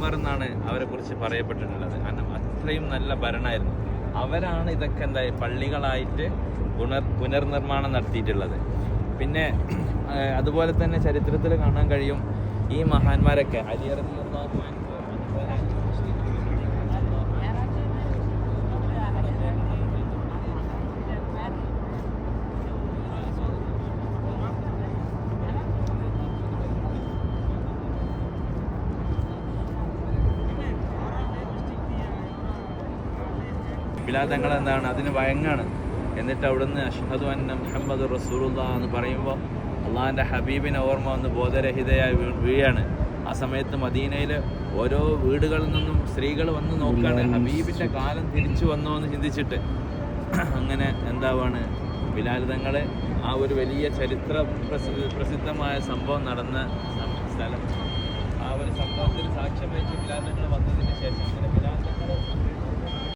അക്ബർ എന്നാണ് അവരെ കുറിച്ച് പറയപ്പെട്ടിട്ടുള്ളത്. കാരണം അത്രയും നല്ല ഭരണമായിരുന്നു. അവരാണ് ഇതൊക്കെ പള്ളികളായിട്ട് പുനർനിർമ്മാണം നടത്തിയിട്ടുള്ളത്. പിന്നെ അതുപോലെ തന്നെ ചരിത്രത്തിൽ കാണാൻ കഴിയും ഈ മഹാന്മാരൊക്കെ അലി റളിയല്ലാഹു അൻഹു, ബിലാൽ തങ്ങൾ എന്താണ് അതിന് വഴങ്ങാണ്. എന്നിട്ട് അവിടുന്ന് അഷ്ഹദു അന്ന മുഹമ്മദ് റസൂലുള്ളാഹ് എന്ന് പറയുമ്പോൾ അള്ളാഹിൻ്റെ ഹബീബിനെ ഓർമ്മ വന്ന് ബോധരഹിതയായി വീഴാണ്. ആ സമയത്ത് മദീനയിൽ ഓരോ വീടുകളിൽ നിന്നും സ്ത്രീകൾ വന്ന് നോക്കുകയാണ്, ഹബീബിൻ്റെ കാലം തിരിച്ചു വന്നോ എന്ന് ചിന്തിച്ചിട്ട്. അങ്ങനെ എന്താവാണ് ബിലാൽ തങ്ങൾ ആ ഒരു വലിയ ചരിത്ര പ്രസിദ്ധമായ സംഭവം നടന്ന സ്ഥലം, ആ ഒരു സംഭവത്തിന് സാക്ഷി